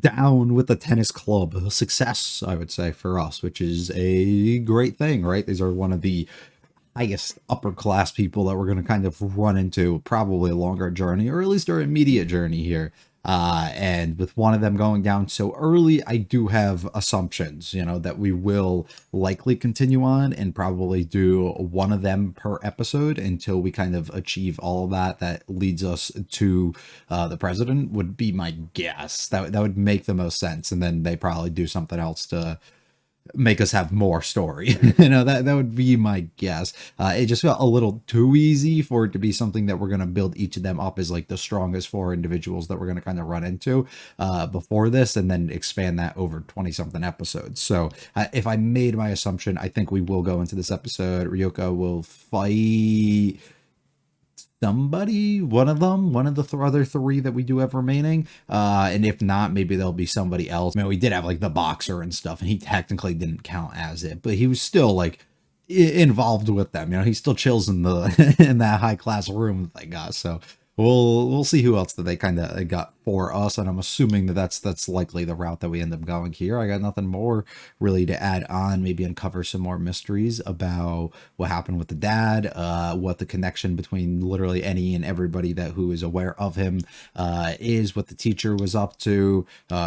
down with the tennis club. A success, I would say, for us, which is a great thing, right? These are one of the highest upper class people that we're going to kind of run into probably a longer journey, or at least our immediate journey here. And with one of them going down so early, I do have assumptions, that we will likely continue on and probably do one of them per episode until we kind of achieve all of that leads us to the president, would be my guess. That would make the most sense. And then they probably do something else to make us have more story. That would be my guess. It just felt a little too easy for it to be something that we're going to build each of them up as like the strongest four individuals that we're going to kind of run into before this, and then expand that over 20 something episodes. So if I made my assumption, I think we will go into this episode. Ryoka will fight somebody, one of the other three that we do have remaining, and if not, maybe there'll be somebody else. I mean, we did have like the boxer and stuff, and he technically didn't count as it, but he was still like involved with them. He still chills in the in that high class room that they got. So we'll see who else that they kind of got for us, and I'm assuming that's likely the route that we end up going here. I got nothing more really to add on. Maybe uncover some more mysteries about what happened with the dad, what the connection between literally any and everybody that who is aware of him is, what the teacher was up to,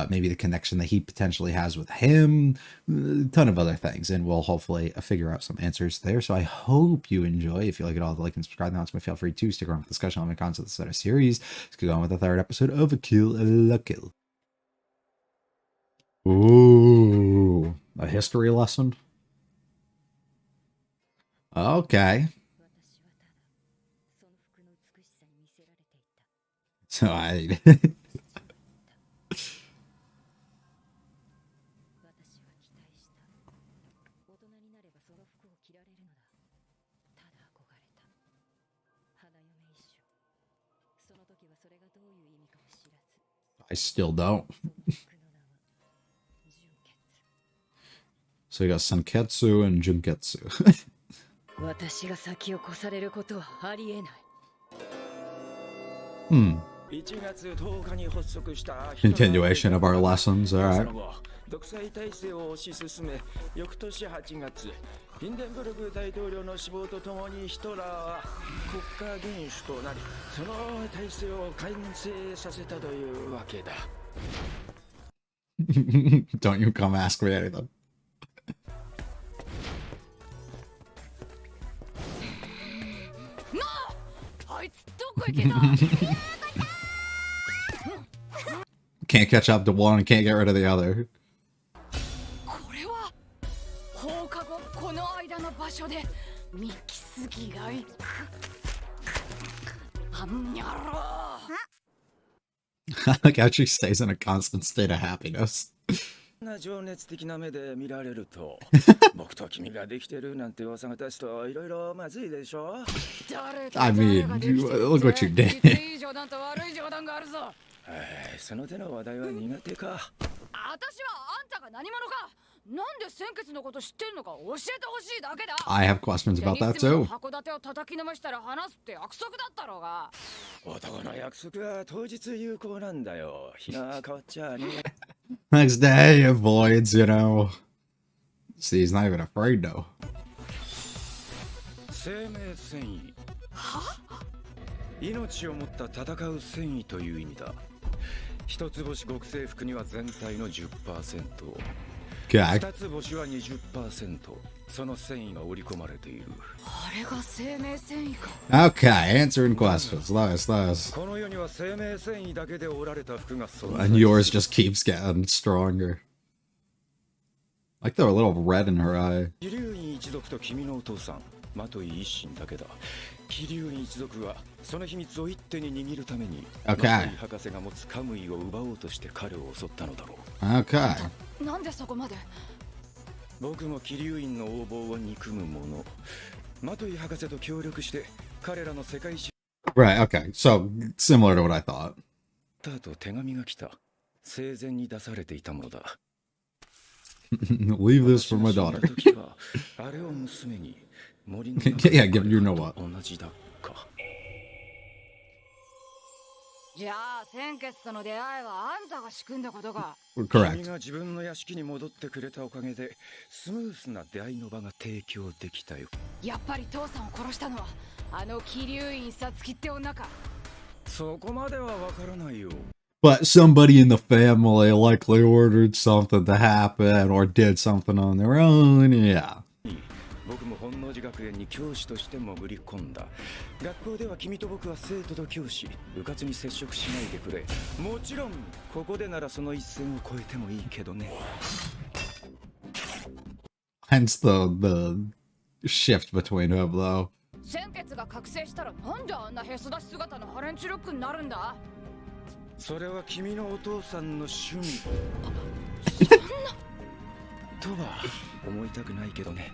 maybe the connection that he potentially has with him, a ton of other things, and we'll hopefully figure out some answers there. So I hope you enjoy. If you like it all, like and subscribe. Now it's my feel free to stick around for discussion on my concepts of the series. Let's go on with the third episode of Kill la Kill. Ooh, a history lesson. Okay. So I I still don't. So you got Sanketsu and Junketsu. Continuation of our lessons, alright. 独裁体制を推し進め、翌年8月、ヒンデンブルク大統領の死亡とともにヒトラーは国家元首となり、その体制を完成させたというわけだ。Don't you come ask me anything. Can't catch up to one and can't get rid of the other. Like how she stays in a constant state of happiness. な情熱的な目で見られると僕と君ができてるなんて噂が立つといろいろまずいでしょ I mean, look what you did. その手の話題は苦手か私はあんたが何者かなんで先決のこと知ってるのか教えてほしいだけだ I have questions about that too. 函館を叩きのめしたら話すって約束だったろうが男の約束は当日有効なんだよ日が変わっちゃね Next day avoids, See, he's not even afraid though. 生命繊維命を持った戦う繊維という意味だ一つ星極西服には全体の 10%Okay. 二つ星は 20% その繊維が織り込まれているあれが生命繊維か Okay, answering questions. Nice. この世には生命繊維だけで織られた服が存在 And yours just keeps getting stronger. Like they're a little red in her eye. 気流院一族と君のお父さんマトイ一心だけだ気流院一族はその秘密を一手に握るために Okay. マトイ博士が持つカムイを奪おうとして彼を襲ったのだろう Okay. なんでそこまで僕も気流院の横暴を憎む者マトイ博士と協力して彼らの世界史 Right, okay. So, similar to what I thought. だと手紙が来た生前に出されていたものだ Leave this for my daughter. あれを娘に森の Yeah, give you know what. 同じだかじゃあ先月との出会いはあんたが仕組んだことか。君 Correct. が自分の屋敷に戻ってくれたおかげでスムースな出会いの場が提供できたよ。やっぱり父さんを殺したのはあの桐生院さつきって女か。そこまではわからないよ。 But somebody in the family likely ordered something to happen or did something on their own. Yeah. 僕も本能寺学園に教師として潜り込んだ。学校では君と僕は生徒と教師、部活に接触しないでくれ。もちろんここでならその一線を越えてもいいけどね。 Hence the shift between them, though. 先月が覚醒したらなんであんなへそ出し姿のハレンチルックになるんだ。それは君のお父さんの趣味。そんなとは思いたくないけどね。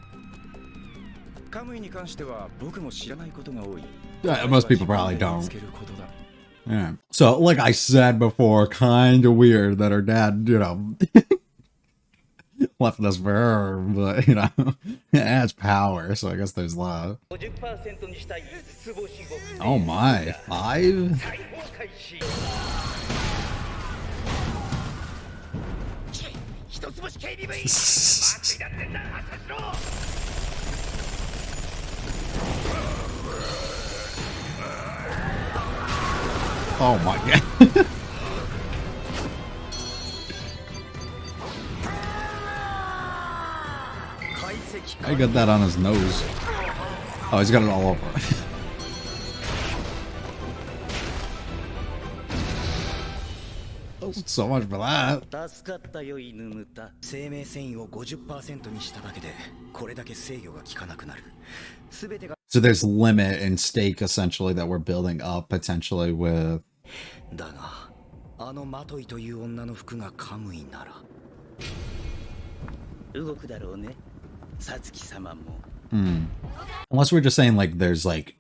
カムイに関しては僕も知らないことが多い。 Yeah, most people probably don't. 見つけることだ。 Yeah. So, like I said before, kind of weird that her dad, you know, left us for her, but, you know, it adds power, so I guess there's love. 50%にしたいつぼしご Oh my, 5? 解放開始一つ星警備部員熱いだってんだ発射しろ Oh my god. I got that on his nose. Oh, he's got it all over. Oh, so much for that. 助かったよ犬むた生命繊維を 50% にしただけでこれだけ制御が効かなくなる全てが So there's limit and stake essentially that we're building up potentially with. だがあのマトイという女の服がカムイなら動くだろうねサツキ様も Unless we're just saying like there's like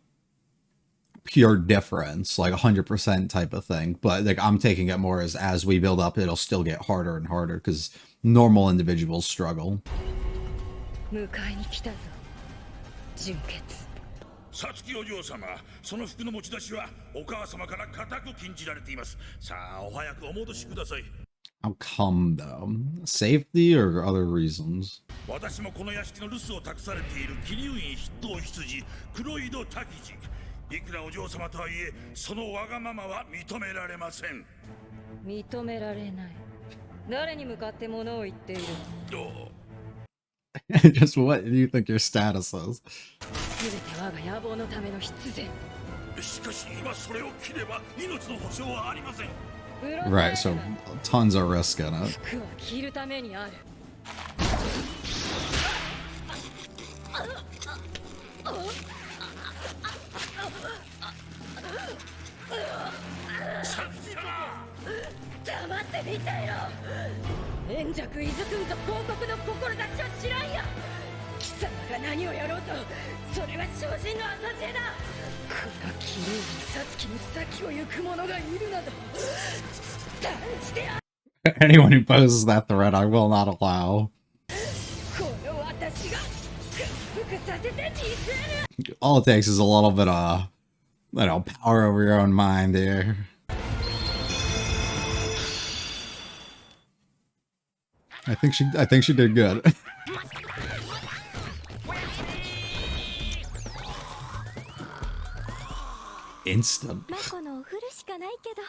pure difference, like 100% type of thing. But like I'm taking it more as we build up, it'll still get harder and harder because normal individuals struggle. 迎えに来たぞ純潔。さつきお嬢様、その服の持ち出しはお母様から固く禁じられています。さあ、お早くお戻しください。 How come though? Safety or other reasons? 私もこの屋敷の留守を託されている桐生院筆頭羊クロイド・タキジ。いくらお嬢様とはいえ、そのわがままは認められません。認められない。誰に向かって物を言っている。どう Just what do you think your status is? すべて我が野望のための必然。しかし今それを切れば命の保証はありません。 Right, so tons of risk in it. 服は着るためにある。 黙ってみたよ。円弱伊豆君と広告の志は知らんや。貴様が何をやろうと、それは精進の浅知恵だ。この綺麗にさつきに先を行く者がいるなど断じて Anyone who poses that threat, I will not allow. この私が屈服させてみせる。 All it takes is a little bit of, you know, power over your own mind here. I think she did good. Instant. マコのお振るしかないけど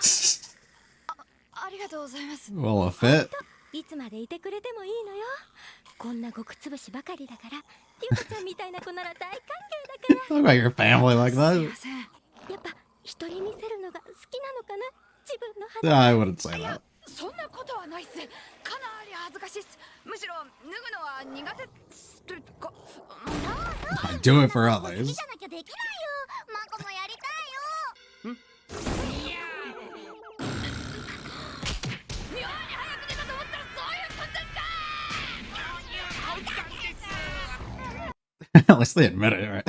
ありがとうございます。 Well, a fit. いつまでいてくれてもいいのよこんなごくつぶしばかりだからリコちゃんみたいな子なら大歓迎だか Talk about your family like すい that. ません。らやっぱ人に見せるのが好きなのかな自分の肌 I wouldn't say that. そんなことはないっす。かなり恥ずかしいっす。むしろ脱ぐのは苦手というか。 I do it for 好き others. じゃなきゃできないよマコもやりたいよ妙に早く出たと思ったらそういうことか。 At least they admit it, right?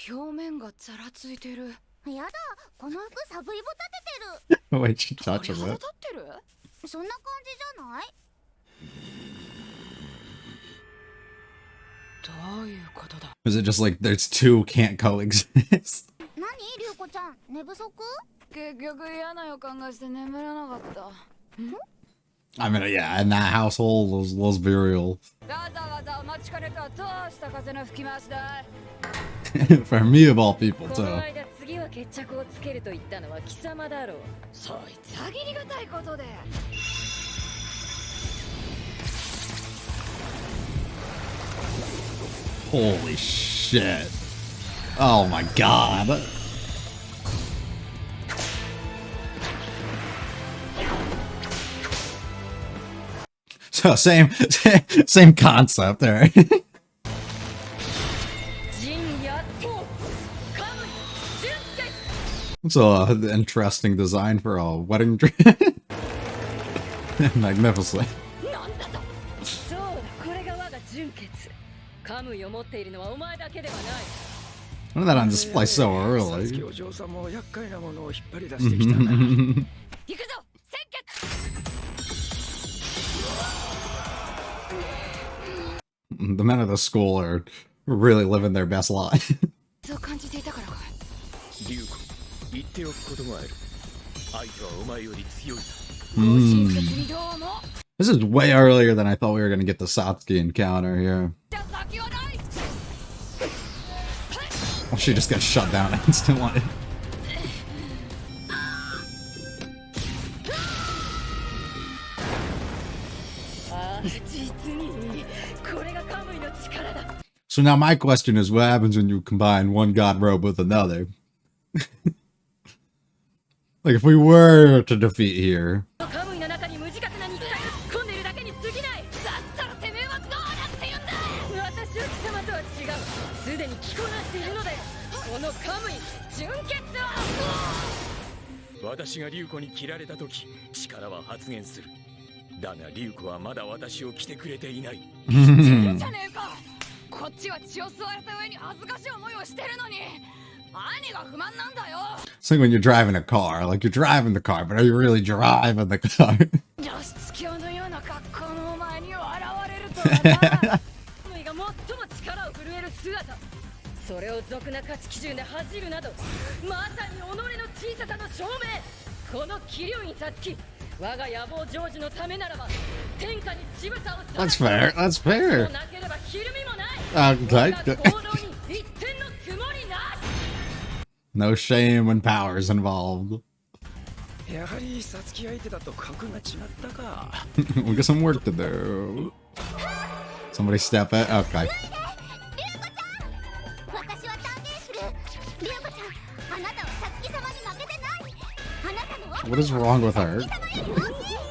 表面がざらついてる。やだこの服サブイボ立ててる Wait, she 鳥 touches 肌 it. 立ってる。そんな感じじゃないどういうことだ。 Is it just like there's two can't coexist? なんリュウコちゃん寝不足？結局嫌な予感がして眠らなかった。 I mean, yeah, in that household, let's be real. わざわざお待ちかねとはどうした風の吹き回しだ。 For me of all people, この too. 間次は決着をつけると言ったのは貴様だろう。そいつはぎりがたいことで。 Holy shit. Oh my god. So same concept there. 陣やっとカムイ準決。 It's an interesting design for a wedding dress. Magnificent. なんだと。そうだ、これが我が準決。カムイを持っているのはお前だけではない。 When that on display so さつき early. お嬢さんも厄介なものを引っ張り出してきたな。行くぞ、先決。 The men of the school are really living their best life. そう感じていたからか。リュウコ、言っておくことがある。相手はお前より強いぞ。ご親切にどうも。 This is way earlier than I thought we were going to get the Satsuki encounter here. じゃあ先はない。 Well, she just got shut down instantly. ああ、実にこれがカムイの力だ。 So now my question is, what happens when you combine one god robe with another? Like, if we were to defeat here, カムイの中に無自覚な肉体が突っ込んでいるだけに過ぎない。だったらてめえはどうなって言うんだ。私は貴様とは違う。すでに着こなしているのだよ。このカムイ純潔は。私がリュウコに切られた時、力は発現する。だがリュウコはまだ私を着てくれていない。じゃねえか。こっちは血を吸われた上に恥ずかしい思いをしてるのに。何が不満なんだよ。 it's like when you're driving a car, like you're driving the car, but are you really driving the car? 露出狂のような格好のお前に現れるとはな。カムイが最も力を震える姿。それを俗な価値基準で恥じるなど、まさに己の小ささの証明。この桐生院さつき、我が野望成就のためならば天下に乳房を That's fair. That's fair. なければひるみもない。 Okay. 我が行動に一点の曇りなし。 No shame when power's involved. やはりさつき相手だと格が違ったか。We got some work to do. Somebody step it. Okay. 私は断言する。リュウコちゃん、あなたはサツキ様に負けてない。あなたの What is wrong with her? サツキ様より大きい。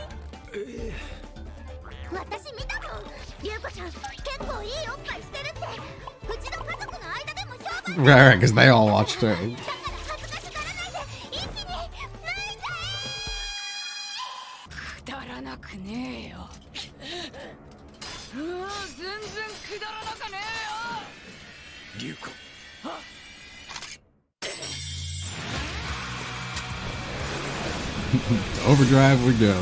私見たもん。リュウコちゃん、結構いいおっぱいしてるって。うちの家族の間でも評判。 Right, because they all watched too. だから恥ずかしがらないで一気に抜いちゃえ。くだらなくねえよ。全然くだらなかねえよ。リュウコ。 Overdrive we go.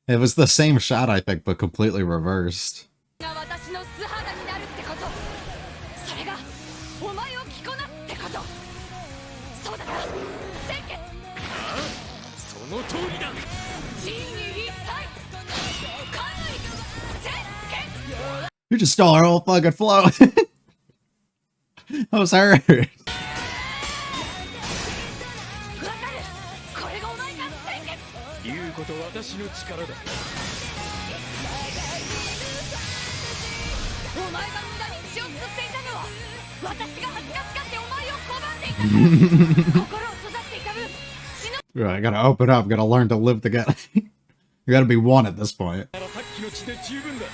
It was the same shot, I think, but completely reversed. が私の素肌になるってこと。それがお前を着こなすってこと。そうだな。先決。その通りだ。人に一体。カムイ先決。 You just stole our whole fucking flow. That was her. わかる。これがお前が先決。リュウコと私の力だ。お前が無駄に血を吸っていたのは私が恥ずかしがってお前を拒んでいたから。心を閉ざしていた分血の I gotta open up, gotta learn to live together. You gotta be one at this point. ならさっきの血で十分だ。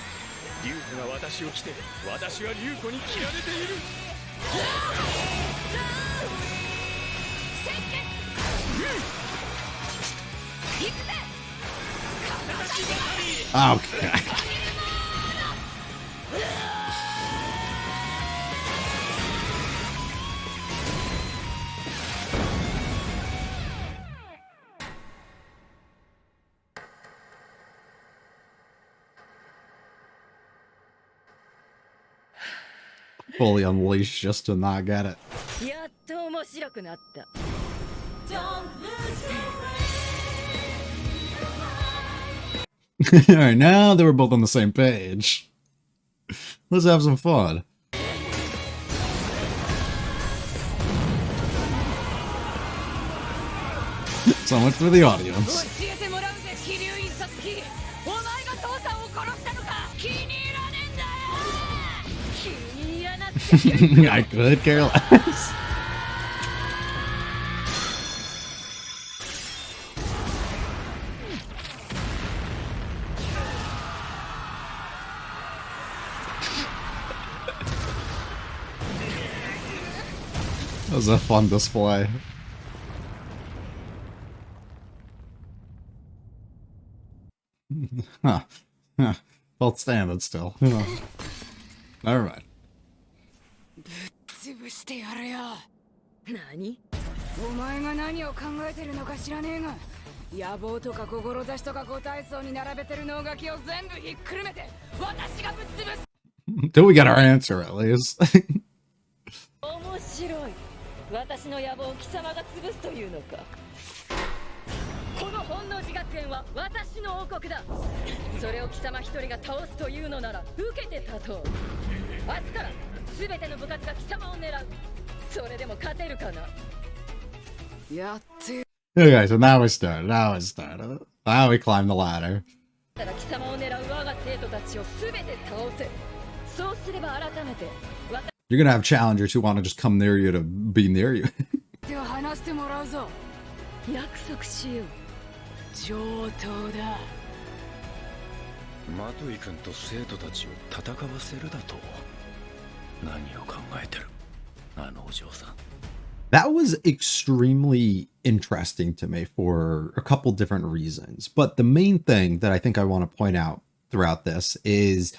リュウコが私を着て、私はリュウコに着られている。先決。行くぜ。 Okay. fully unleashed just to not get it. やっと面白くなった Alright, now that we're both on the same page, let's have some fun. So much for the audience. 教えてもらうぜ桐生印刷機お前が父さんを殺したのか気に入らねえんだよ気に入らなくて I could care less. That was a fun display. Huh. Huh. Both standing still. Huh. Never mind. 潰してやるよ何お前が何を考えてるのか知らねえが野望とか志とか五体操に並べてる能書きを全部ひっくるめて私がぶっ潰す Till we get our answer at least. 面白い私の野望を貴様が潰すというのかこの本能寺学園は私の王国だそれを貴様一人が倒すというのなら受けて立とう明日から全ての部活が貴様を狙うそれでも勝てるかなやって Okay, so now we start. Now we climb the ladder. たら貴様を狙う我が生徒たちを全て倒せそうすれば改めて You're gonna have challengers who want to just come near you to be near you. 私を話してもらうぞ約束しよう上等だマトイ君と生徒たちを戦わせるだと何を考えてるあのお嬢さん That was extremely interesting to me for a couple different reasons. But the main thing that I think I want to point out throughout this is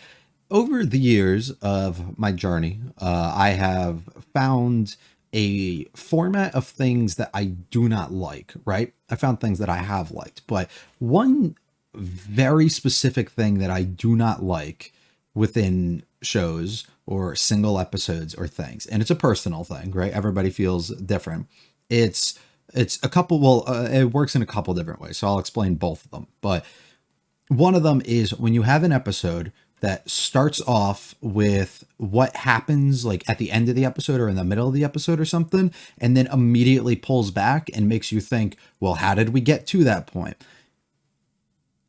over the years of my journey, I have found a format of things that I do not like, right? I found things that I have liked, but one very specific thing that I do not like within shows or single episodes or things, and it's a personal thing, right? Everybody feels different. It's a couple, well, it works in a couple different ways, so I'll explain both of them. But one of them is when you have an episode that starts off with what happens like at the end of the episode or in the middle of the episode or something, and then immediately pulls back and makes you think, well, how did we get to that point?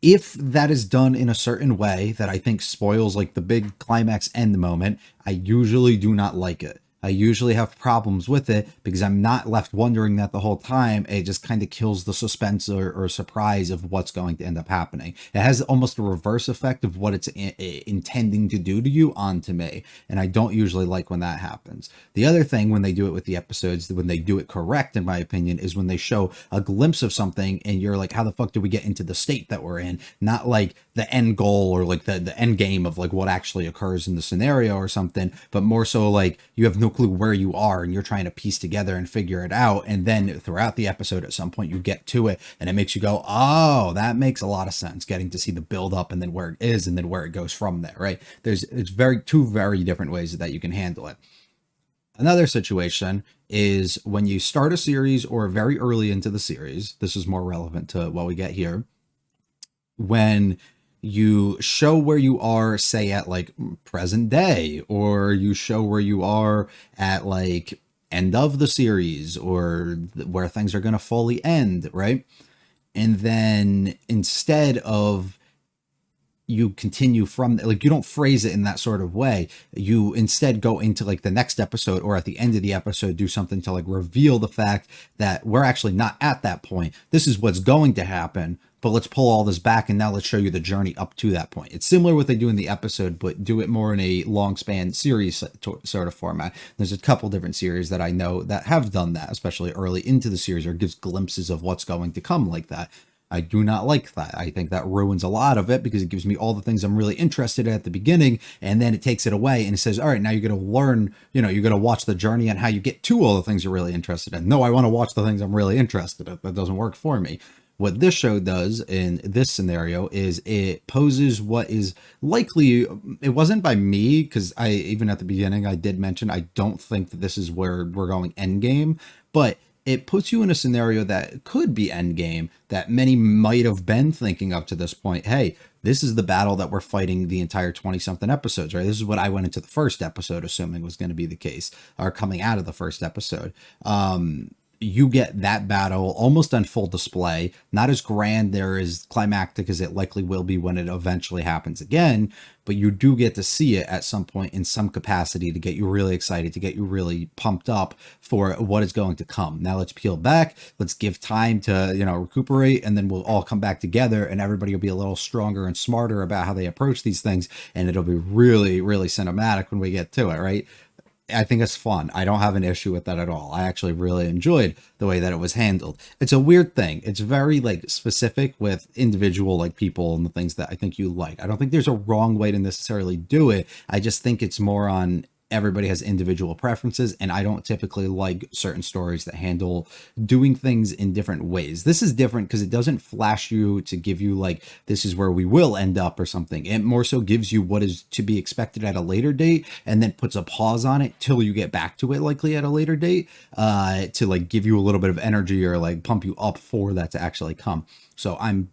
If that is done in a certain way that I think spoils like the big climax end moment, I usually do not like it. I usually have problems with it because I'm not left wondering that the whole time. It just kind of kills the suspense or surprise of what's going to end up happening. It has almost a reverse effect of what it's intending to do to you onto me. And I don't usually like when that happens. The other thing when they do it with the episodes, when they do it correct, in my opinion, is when they show a glimpse of something and you're like, how the fuck did we get into the state that we're in? Not like the end goal or like the end game of like what actually occurs in the scenario or something, but more so like you have no clue where you are and you're trying to piece together and figure it out, and then throughout the episode at some point you get to it and it makes you go, oh, that makes a lot of sense, getting to see the build up and then where it is and then where it goes from there, right? It's two very different ways that you can handle it. Another situation is when you start a series or very early into the series, this is more relevant to what we get here, when you show where you are, say at like present day, or you show where you are at like end of the series or where things are going to fully end, right? And then instead of you continue from like, you don't phrase it in that sort of way, you instead go into like the next episode or at the end of the episode do something to like reveal the fact that we're actually not at that point. This is what's going to happen, but let's pull all this back and now let's show you the journey up to that point. It's similar what they do in the episode, but do it more in a long span series sort of format. There's a couple different series that I know that have done that, especially early into the series, or gives glimpses of what's going to come like that. I do not like that. I think that ruins a lot of it because it gives me all the things I'm really interested in at the beginning, and then it takes it away and it says, all right, now you're going to learn, you're going to watch the journey and how you get to all the things you're really interested in. No, I want to watch the things I'm really interested in. That doesn't work for me. What this show does in this scenario is it poses what is likely, it wasn't by me, because I, even at the beginning, I did mention I don't think that this is where we're going endgame, but it puts you in a scenario that could be endgame, that many might have been thinking up to this point. Hey, this is the battle that we're fighting the entire 20-something episodes, right? This is what I went into the first episode assuming was going to be the case, or coming out of the first episode. You get that battle almost on full display, not as grand there as climactic as it likely will be when it eventually happens again, but you do get to see it at some point in some capacity to get you really excited, to get you really pumped up for what is going to come. Now let's peel back, let's give time to, you know, recuperate, and then we'll all come back together and everybody will be a little stronger and smarter about how they approach these things, and it'll be really, really cinematic when we get to it, right? I think it's fun. I don't have an issue with that at all. I actually really enjoyed the way that it was handled. It's a weird thing. It's very like specific with individual like people and the things that I think you like. I don't think there's a wrong way to necessarily do it. I just think it's more on everybody has individual preferences, and I don't typically like certain stories that handle doing things in different ways. This is different because it doesn't flash you to give you like, this is where we will end up or something. It more so gives you what is to be expected at a later date, and then puts a pause on it till you get back to it, likely at a later date, to like give you a little bit of energy or like pump you up for that to actually come. So I'm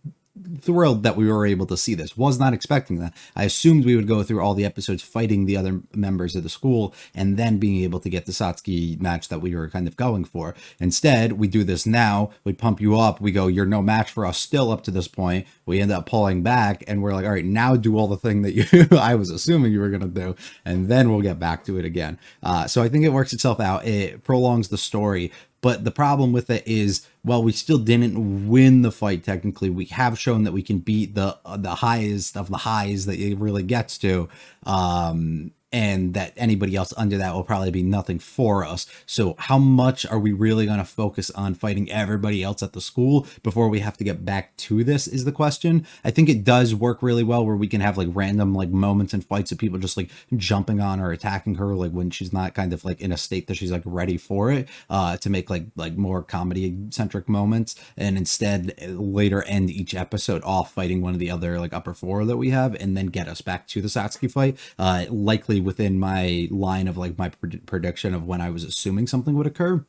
thrilled that we were able to see this. Was not expecting that. I assumed we would go through all the episodes fighting the other members of the school and then being able to get the Satsuki match that we were kind of going for. Instead, we do this now. We pump you up. We go, you're no match for us still up to this point. We end up pulling back and we're like, all right, now do all the thing that you I was assuming you were going to do, and then we'll get back to it again. So I think it works itself out. It prolongs the story. But the problem with it is, well, we still didn't win the fight technically. We have shown that we can beat the highest of the highs that it really gets to, and that anybody else under that will probably be nothing for us. So how much are we really going to focus on fighting everybody else at the school before we have to get back to this is the question. I think it does work really well where we can have like random like moments and fights of people just like jumping on or attacking her like when she's not kind of like in a state that she's like ready for it, to make like more comedy centric moments, and instead later end each episode off fighting one of the other like upper four that we have, and then get us back to the Satsuki fight, likely within my line of like my prediction of when I was assuming something would occur.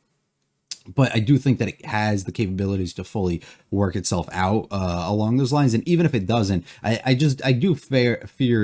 But I do think that it has the capabilities to fully work itself out along those lines. And even if it doesn't, I do fear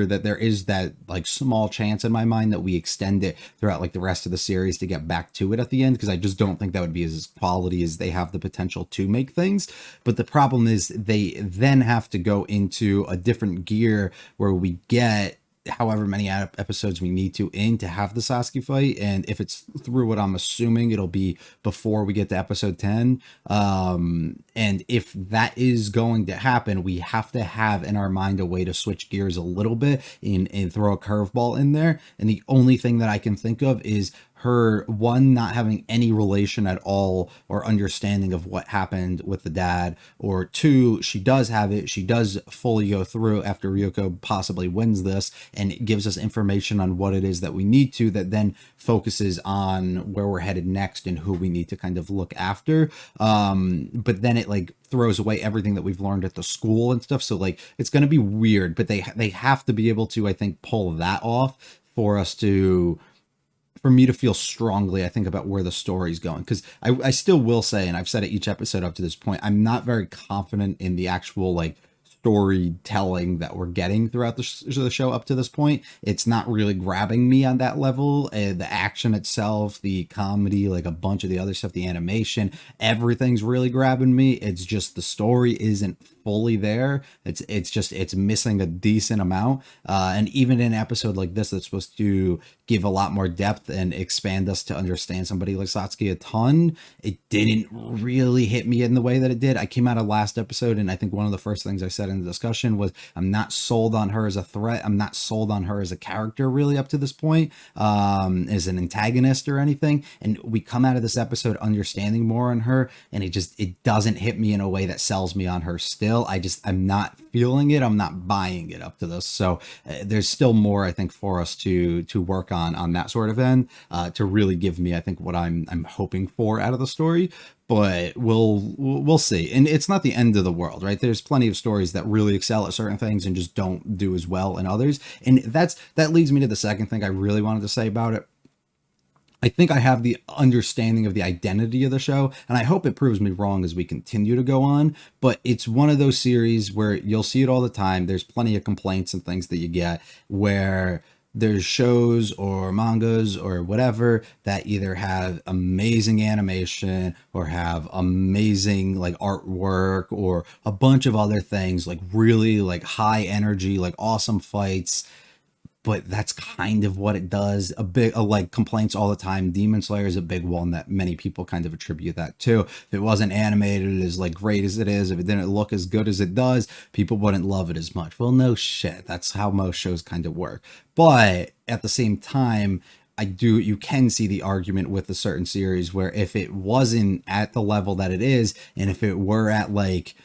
that there is that like small chance in my mind that we extend it throughout like the rest of the series to get back to it at the end, because I just don't think that would be as quality as they have the potential to make things. But the problem is they then have to go into a different gear where we get however many episodes we need to have the Sasuke fight, and if it's through what I'm assuming it'll be before we get to episode 10, and if that is going to happen, we have to have in our mind a way to switch gears a little bit and throw a curveball in there. And the only thing that I can think of is her, one, not having any relation at all or understanding of what happened with the dad, or two, she does have it, she does fully go through after Ryoko possibly wins this, and it gives us information on what it is that we need to, that then focuses on where we're headed next and who we need to kind of look after. But then it like throws away everything that we've learned at the school and stuff, so like it's going to be weird, but they have to be able to, I think, pull that off for me to feel strongly, I think, about where the story's going. Because I still will say, and I've said it each episode up to this point, I'm not very confident in the actual like storytelling that we're getting throughout the show up to this point. It's not really grabbing me on that level. The action itself, the comedy, like a bunch of the other stuff, the animation, everything's really grabbing me. It's just the story isn't fully there. It's missing a decent amount. And even in an episode like this that's supposed to give a lot more depth and expand us to understand somebody like Satsuki a ton, it didn't really hit me in the way that it did. I came out of last episode, and I think one of the first things I said in the discussion was I'm not sold on her as a threat. I'm not sold on her as a character really up to this point, as an antagonist or anything. And we come out of this episode understanding more on her, and it doesn't hit me in a way that sells me on her still. I'm not feeling it. I'm not buying it up to this. So there's still more, I think, for us to work on that sort of end, to really give me, I think, what I'm hoping for out of the story. but we'll see. And it's not the end of the world, right? There's plenty of stories that really excel at certain things and just don't do as well in others. And that leads me to the second thing I really wanted to say about it. I think I have the understanding of the identity of the show, and I hope it proves me wrong as we continue to go on, but it's one of those series where you'll see it all the time. There's plenty of complaints and things that you get where there's shows or mangas or whatever that either have amazing animation or have amazing like artwork or a bunch of other things, like really like high energy, like awesome fights. But that's kind of what it does. Like complaints all the time. Demon Slayer is a big one that many people kind of attribute that to. If it wasn't animated as like great as it is, if it didn't look as good as it does, people wouldn't love it as much. Well, no shit. That's how most shows kind of work. But at the same time, you can see the argument with a certain series where if it wasn't at the level that it is, and if it were at like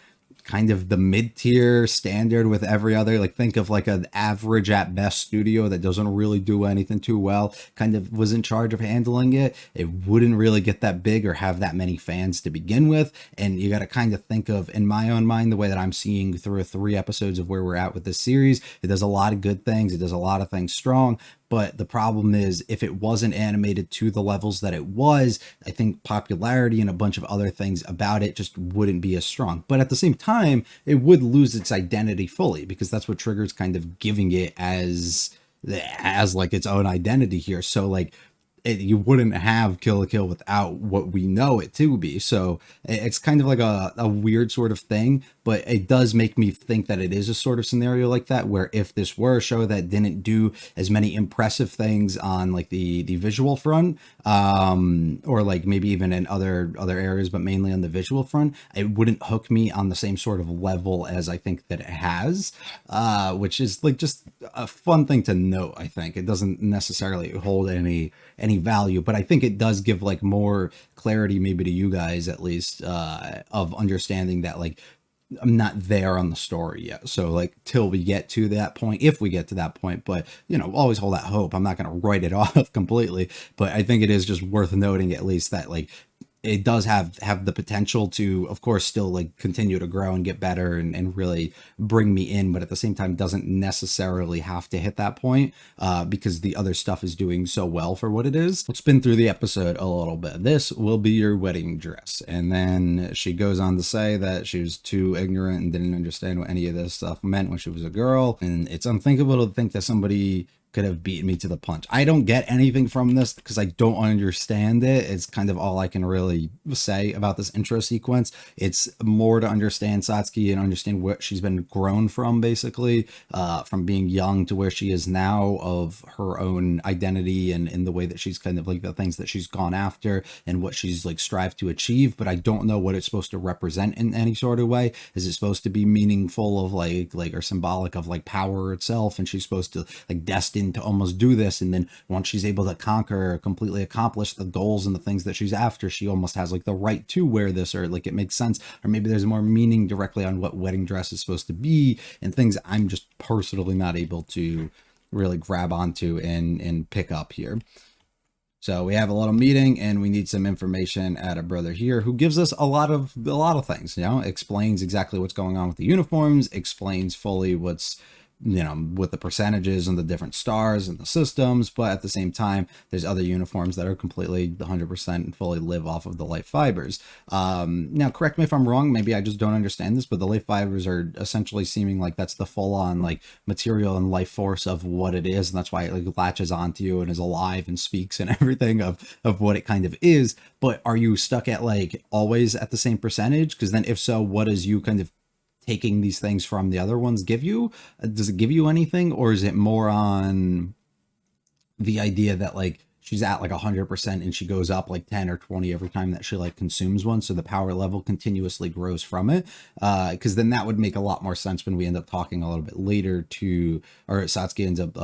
kind of the mid-tier standard with every other, like think of like an average at best studio that doesn't really do anything too well, kind of was in charge of handling it, it wouldn't really get that big or have that many fans to begin with. And you got to kind of think of, in my own mind, the way that I'm seeing through 3 episodes of where we're at with this series, it does a lot of good things, it does a lot of things strong. But the problem is, if it wasn't animated to the levels that it was, I think popularity and a bunch of other things about it just wouldn't be as strong. But at the same time, it would lose its identity fully, because that's what Trigger's kind of giving it as like its own identity here. So like, you wouldn't have Kill la Kill without what we know it to be. So it's kind of like a weird sort of thing, but it does make me think that it is a sort of scenario like that, where if this were a show that didn't do as many impressive things on like the visual front, or like maybe even in other areas, but mainly on the visual front, it wouldn't hook me on the same sort of level as I think that it has, which is like just a fun thing to note. I think it doesn't necessarily hold any value, but I think it does give like more clarity, maybe to you guys at least, of understanding that like I'm not there on the story yet. So like till we get to that point, if we get to that point, but you know, always hold that hope. I'm not going to write it off completely, but I think it is just worth noting at least that like it does have the potential to, of course, still like continue to grow and get better and really bring me in, but at the same time doesn't necessarily have to hit that point, because the other stuff is doing so well for what it is. Let's spin through the episode a little bit. This will be your wedding dress. And then she goes on to say that she was too ignorant and didn't understand what any of this stuff meant when she was a girl. And it's unthinkable to think that somebody could have beaten me to the punch. I don't get anything from this because I don't understand it. It's kind of all I can really say about this intro sequence. It's more to understand Satsuki and understand what she's been grown from, basically, from being young to where she is now, of her own identity and in the way that she's kind of like the things that she's gone after and what she's like strived to achieve. But I don't know what it's supposed to represent in any sort of way. Is it supposed to be meaningful of like or symbolic of like power itself, and she's supposed to like destined to almost do this, and then once she's able to conquer or completely accomplish the goals and the things that she's after, she almost has like the right to wear this, or like it makes sense, or maybe there's more meaning directly on what wedding dress is supposed to be, and things I'm just personally not able to really grab onto and pick up here. So we have a little meeting and we need some information at a brother here who gives us a lot of things, you know, explains exactly what's going on with the uniforms, explains fully what's, you know, with the percentages and the different stars and the systems, but at the same time, there's other uniforms that are completely 100% and fully live off of the life fibers. Now, correct me if I'm wrong, maybe I just don't understand this, but the life fibers are essentially seeming like that's the full-on like material and life force of what it is, and that's why it like latches onto you and is alive and speaks and everything of what it kind of is. But are you stuck at like always at the same percentage? Because then if so, what is you kind of taking these things from the other ones give you? Does it give you anything, or is it more on the idea that like she's at like 100% and she goes up like 10 or 20 every time that she like consumes one, so the power level continuously grows from it? Because then that would make a lot more sense when we end up talking a little bit later to, or Satsuki ends up,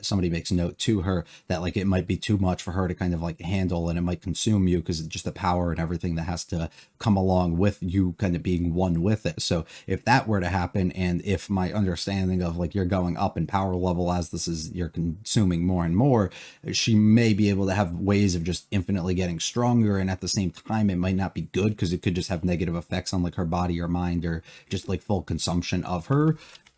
somebody makes note to her that like it might be too much for her to kind of like handle, and it might consume you because just the power and everything that has to come along with you kind of being one with it. So if that were to happen, and if my understanding of like you're going up in power level as this is, you're consuming more and more, she may be be able to have ways of just infinitely getting stronger, and at the same time it might not be good because it could just have negative effects on like her body or mind, or just like full consumption of her.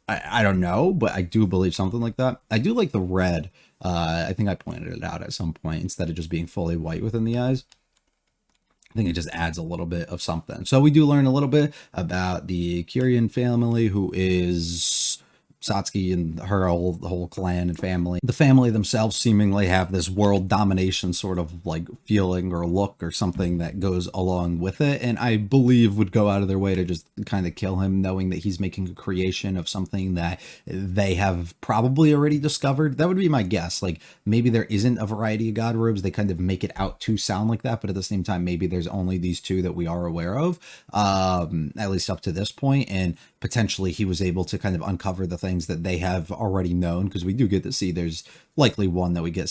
I don't know, but I do believe something like that. I do like the red. I think I pointed it out at some point, instead of just being fully white within the eyes. I think it just adds a little bit of something. So we do learn a little bit about the Kyrian family, who is Satsuki and her whole clan and family. The family themselves seemingly have this world domination sort of like feeling or look or something that goes along with it, and I believe would go out of their way to just kind of kill him, knowing that he's making a creation of something that they have probably already discovered. That would be my guess. Like, maybe there isn't a variety of god robes. They kind of make it out to sound like that, but at the same time, maybe there's only these two that we are aware of, at least up to this point, and potentially he was able to kind of uncover the things that they have already known, because we do get to see there's likely one that we get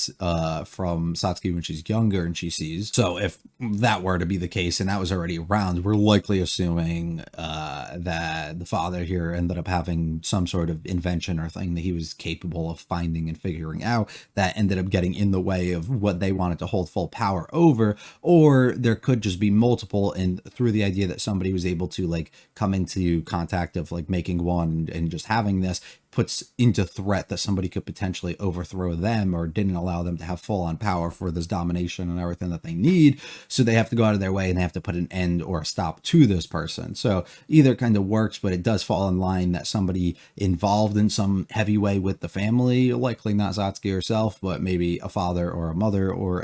from Satsuki when she's younger and she sees. So if that were to be the case and that was already around, we're likely assuming that the father here ended up having some sort of invention or thing that he was capable of finding and figuring out that ended up getting in the way of what they wanted to hold full power over. Or there could just be multiple, and through the idea that somebody was able to like come into contact of like making one and just having this, puts into threat that somebody could potentially overthrow them, or didn't allow them to have full on power for this domination and everything that they need. So they have to go out of their way and they have to put an end or a stop to this person. So either kind of works, but it does fall in line that somebody involved in some heavy way with the family, likely not Satsuki herself, but maybe a father or a mother or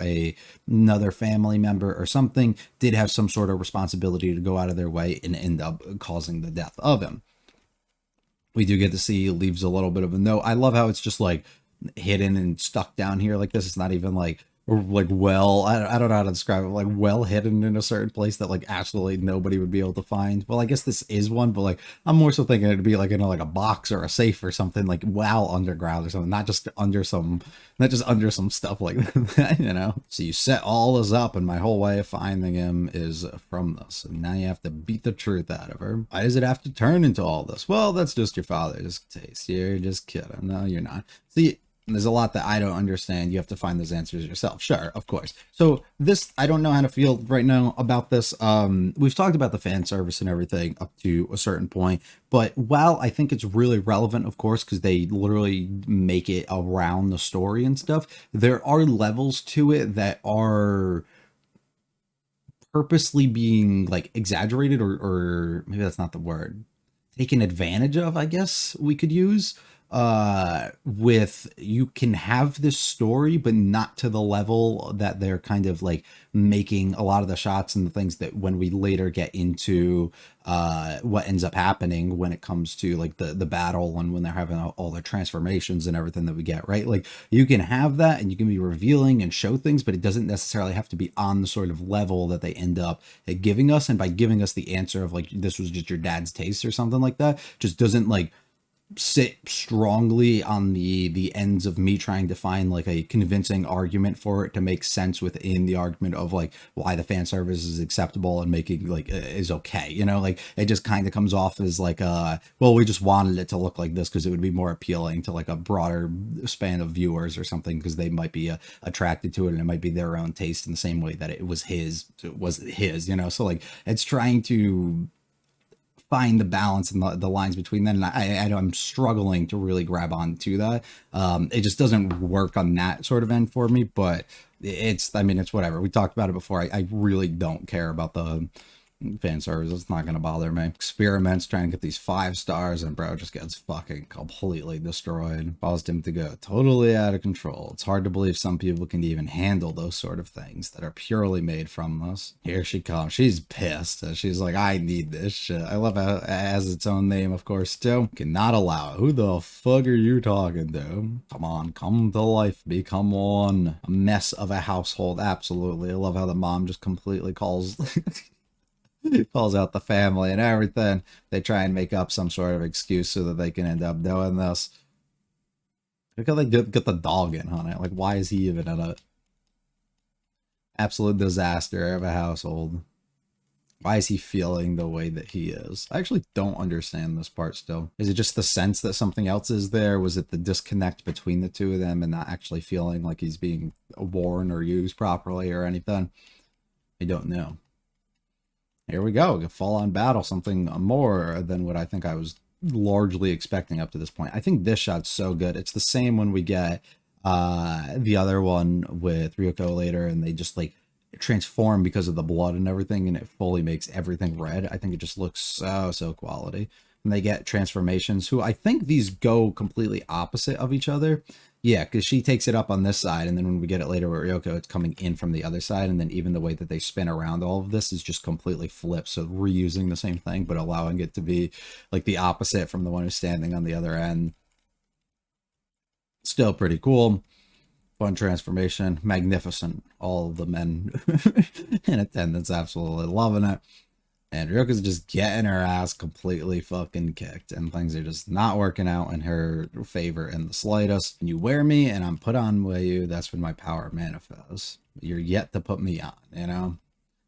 another family member or something, did have some sort of responsibility to go out of their way and end up causing the death of him. We do get to see, leaves a little bit of a note. I love how it's just like hidden and stuck down here like this. It's not even like well, I don't know how to describe it, like well hidden in a certain place that like absolutely nobody would be able to find. Well, I guess this is one, but like I'm more so thinking it'd be like in like a box or a safe or something, like well underground or something, not just under some stuff like that, you know. So you set all this up, and my whole way of finding him is from this, and now you have to beat the truth out of her. Why does it have to turn into all this? Well, that's just your father's taste. You're just kidding. No, you're not. See, there's a lot that I don't understand. You have to find those answers yourself. Sure, of course. So this, I don't know how to feel right now about this. We've talked about the fan service and everything up to a certain point, but while I think it's really relevant, of course, because they literally make it around the story and stuff, there are levels to it that are purposely being like exaggerated, or maybe that's not the word, taken advantage of, I guess we could use. With, you can have this story, but not to the level that they're kind of like making a lot of the shots and the things that when we later get into what ends up happening when it comes to like the battle and when they're having all their transformations and everything that we get, right? Like you can have that and you can be revealing and show things, but it doesn't necessarily have to be on the sort of level that they end up giving us. And by giving us the answer of like, this was just your dad's taste or something like that, just doesn't like sit strongly on the ends of me trying to find like a convincing argument for it to make sense within the argument of like why the fan service is acceptable and making like is okay, you know. Like it just kind of comes off as like well, we just wanted it to look like this because it would be more appealing to like a broader span of viewers or something, because they might be attracted to it and it might be their own taste in the same way that it was his, you know. So like it's trying to find the balance and the lines between them, and I'm struggling to really grab on to that. It just doesn't work on that sort of end for me, but it's, I mean, it's whatever. We talked about it before. I really don't care about the fan service. It's not gonna bother me. Experiments trying to get these 5 stars, and bro just gets fucking completely destroyed. Caused him to go totally out of control. It's hard to believe some people can even handle those sort of things that are purely made from this. Here she comes. She's pissed. She's like, I need this shit. I love how it has its own name, of course, too. Cannot allow it. Who the fuck are you talking to? Come on, come to life, become one. A mess of a household. Absolutely. I love how the mom just completely calls calls out the family and everything. They try and make up some sort of excuse so that they can end up doing this. Look how they get the dog in on it. Like, why is he even in it? Absolute disaster of a household. Why is he feeling the way that he is? I actually don't understand this part still. Is it just the sense that something else is there? Was it the disconnect between the two of them and not actually feeling like he's being worn or used properly or anything? I don't know. Here we go. A full-on battle, something more than what I think I was largely expecting up to this point. I think this shot's so good. It's the same when we get the other one with Ryuko later, and they just like transform because of the blood and everything, and it fully makes everything red. I think it just looks so quality. And they get transformations, who I think these go completely opposite of each other. Yeah, because she takes it up on this side, and then when we get it later with Ryoko, it's coming in from the other side, and then even the way that they spin around all of this is just completely flipped, so reusing the same thing, but allowing it to be like the opposite from the one who's standing on the other end. Still pretty cool. Fun transformation. Magnificent. All of the men in attendance absolutely loving it. And Ryoko's just getting her ass completely fucking kicked, and things are just not working out in her favor in the slightest. When you wear me and I'm put on by you, that's when my power manifests. You're yet to put me on, you know?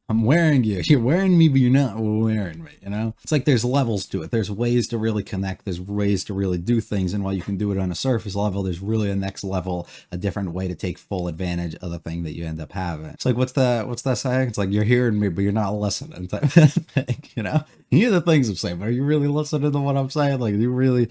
I'm wearing you. You're wearing me, but you're not wearing me, you know? It's like there's levels to it. There's ways to really connect. There's ways to really do things. And while you can do it on a surface level, there's really a next level, a different way to take full advantage of the thing that you end up having. It's like, what's that saying? It's like, you're hearing me, but you're not listening type of thing, you know? You hear the things I'm saying, but are you really listening to what I'm saying? Like, you really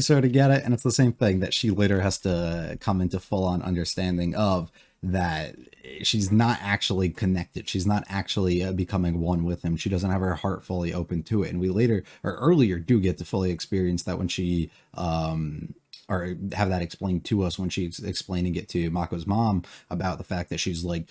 sort of get it? And it's the same thing that she later has to come into full-on understanding of, that she's not actually connected. She's not actually becoming one with him. She doesn't have her heart fully open to it. And we later or earlier do get to fully experience that when she or have that explained to us when she's explaining it to Mako's mom about the fact that she's like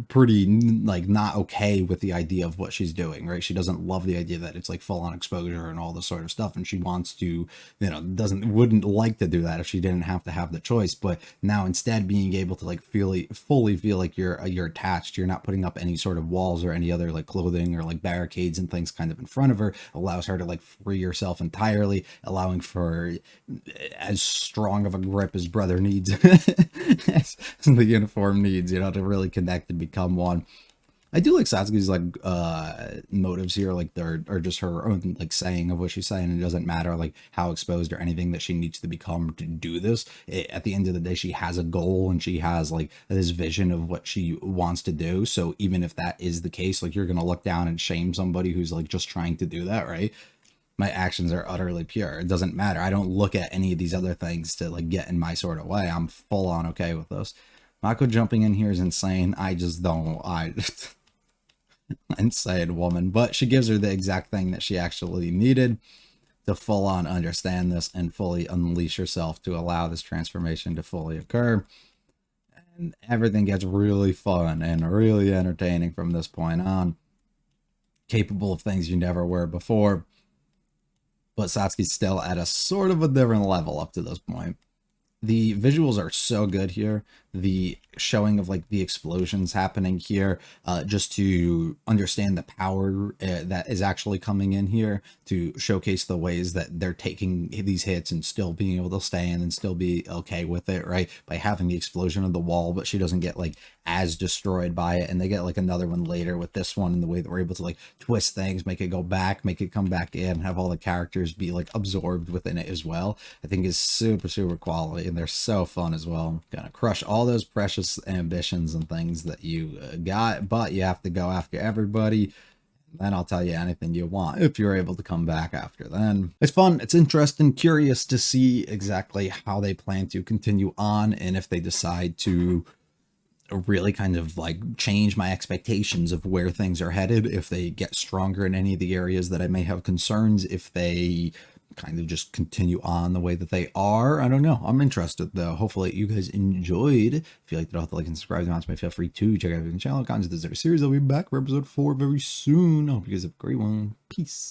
pretty like not okay with the idea of what she's doing, right? She doesn't love the idea that it's like full on exposure and all this sort of stuff, and she wants to, you know, wouldn't like to do that if she didn't have to have the choice. But now instead being able to like fully feel like you're attached, you're not putting up any sort of walls or any other like clothing or like barricades and things kind of in front of her, allows her to like free herself entirely, allowing for as strong of a grip as brother needs as the uniform needs, you know, to really connect and become one. I do like Satsuki's like motives here, like they're just her own like saying of what she's saying. It doesn't matter like how exposed or anything that she needs to become to do this. At the end of the day, she has a goal and she has like this vision of what she wants to do. So even if that is the case, like you're gonna look down and shame somebody who's like just trying to do that, right? My actions are utterly pure. It doesn't matter. I don't look at any of these other things to like get in my sort of way. I'm full on okay with this. Mako jumping in here is insane. I just don't. Insane woman. But she gives her the exact thing that she actually needed to full on understand this and fully unleash herself to allow this transformation to fully occur. And everything gets really fun and really entertaining from this point on. Capable of things you never were before. But Satsuki's still at a sort of a different level up to this point. The visuals are so good here. The showing of like the explosions happening here, just to understand the power that is actually coming in here, to showcase the ways that they're taking these hits and still being able to stay in and still be okay with it, right? By having the explosion of the wall, but she doesn't get like as destroyed by it. And they get like another one later with this one, and the way that we're able to like twist things, make it go back, make it come back in, have all the characters be like absorbed within it as well, I think is super quality. And they're so fun as well. Gonna crush all those precious ambitions and things that you got, but you have to go after everybody. Then I'll tell you anything you want if you're able to come back after then. It's fun, it's interesting, curious to see exactly how they plan to continue on, and if they decide to really kind of like change my expectations of where things are headed, if they get stronger in any of the areas that I may have concerns, if they kind of just continue on the way that they are. I don't know. I'm interested though. Hopefully you guys enjoyed. If you liked it, I'll have to like and subscribe to me. Feel free to check out the channel. Content is a series. I'll be back for episode 4 very soon. I hope you guys have a great one. Peace.